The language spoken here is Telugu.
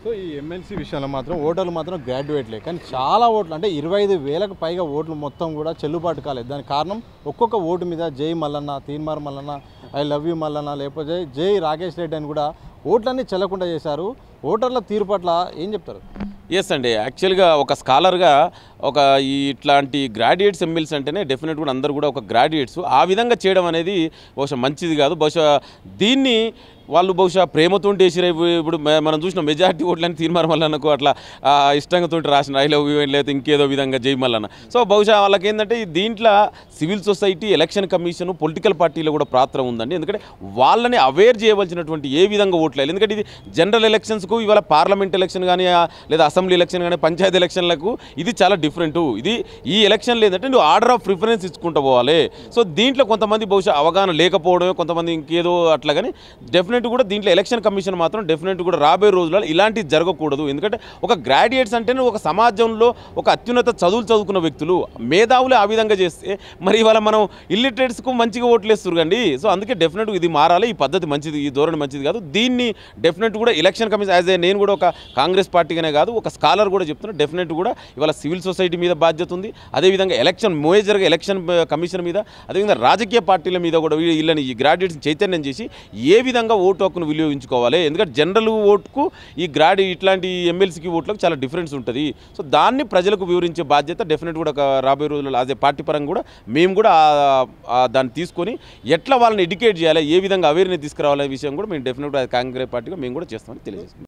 సో ఈ ఎమ్మెల్సీ విషయంలో మాత్రం ఓటర్లు మాత్రం గ్రాడ్యుయేట్లే, కానీ చాలా ఓట్లు అంటే 25,000కు పైగా ఓట్లు మొత్తం కూడా చెల్లుబాటు కాలేదు. దానికి కారణం ఒక్కొక్క ఓటు మీద జై Mallanna, Teenmar Mallanna, I love you Mallanna, లేకపోతే జై రాకేష్ రెడ్డి అని కూడా ఓట్లన్నీ చెల్లకుండా చేశారు. ఓటర్ల తీరు పట్ల ఏం చెప్తారు? ఎస్ అండి, యాక్చువల్గా ఒక స్కాలర్గా ఒక ఇట్లాంటి గ్రాడ్యుయేట్స్ ఎమ్మెల్సీ అంటేనే డెఫినెట్ కూడా అందరూ కూడా ఒక గ్రాడ్యుయేట్స్ ఆ విధంగా చేయడం అనేది బహుశా మంచిది కాదు. బహుశా దీన్ని వాళ్ళు బహుశా ప్రేమతో వేసిరే. ఇప్పుడు మనం చూసిన మెజారిటీ ఓట్లని తీర్మానం మల్లన్నకు అట్లా ఇష్టంగా తోటి రాసిన ఐ లవ్ యూ లేకపోతే ఇంకేదో విధంగా జై మల్లన్న. సో బహుశా వాళ్ళకి ఏంటంటే దీంట్లో civil society, election commission, political పార్టీలో కూడా పాత్ర ఉందండి. ఎందుకంటే వాళ్ళని అవేర్ చేయవలసినటువంటి ఏ విధంగా ఓట్లేదు. ఎందుకంటే ఇది జనరల్ ఎలక్షన్స్కు, ఇవాళ పార్లమెంట్ ఎలక్షన్ కానీ లేదా అసెంబ్లీ ఎలక్షన్ కానీ పంచాయతీ ఎలక్షన్లకు ఇది చాలా డిఫరెంట్. ఇది ఈ ఎలక్షన్లు ఏంటంటే నువ్వు ఆర్డర్ ఆఫ్ ప్రిఫరెన్స్ ఇచ్చుకుంటూ పోవాలి. సో దీంట్లో కొంతమంది బహుశా అవగాహన లేకపోవడమే, కొంతమంది ఇంకేదో అట్లా. కానీ డెఫినెట్ కూడా దీంట్లో ఎలక్షన్ కమిషన్ మాత్రం డెఫినెట్ కూడా రాబోయే రోజులలో ఇలాంటివి జరగకూడదు. ఎందుకంటే ఒక గ్రాడ్యుయేట్స్ అంటే ఒక సమాజంలో ఒక అత్యున్నత చదువులు చదువుకున్న వ్యక్తులు, మేధావులు ఆ విధంగా చేస్తే మరి ఇవాళ మనం ఇల్లిటరేట్స్కు మంచిగా ఓట్లేస్తారు కండి. సో అందుకే డెఫినెట్ ఇది మారాలి. ఈ పద్ధతి మంచిది, ఈ ధోరణి మంచిది కాదు. దీన్ని డెఫినెట్ కూడా ఎలక్షన్ కమిషన్ యాజ్ ఏ నేను కూడా ఒక కాంగ్రెస్ పార్టీగానే కాదు ఒక స్కాలర్ కూడా చెప్తున్నా, డెఫినెట్ కూడా ఇవాళ సివిల్ సొసైటీ మీద బాధ్యత ఉంది. అదేవిధంగా ఎలక్షన్ మేజర్గా ఎలక్షన్ కమిషన్ మీద, అదేవిధంగా రాజకీయ పార్టీల మీద కూడా వీళ్ళని ఈ గ్రాడ్యుయేట్స్ చైతన్యం చేసి ఏ విధంగా ఓటు హక్కును వినియోగించుకోవాలి. ఎందుకంటే జనరల్ ఓటుకు ఈ ఇట్లాంటి ఎమ్మెల్సీకి ఓట్లకు చాలా డిఫరెన్స్ ఉంటుంది. సో దాన్ని ప్రజలకు వివరించే బాధ్యత డెఫినెట్ కూడా రాబోయే రోజుల్లో అదే పార్టీ పరంగా కూడా మేము కూడా దాన్ని తీసుకొని ఎట్లా వాళ్ళని ఎడ్యుకేట్ చేయాలి, ఏ విధంగా అవేర్నెస్ తీసుకురావాలనే విషయం కూడా మేము డెఫినెట్గా కాంగ్రెస్ పార్టీగా మేము కూడా చేస్తామని తెలియజేస్తున్నాం.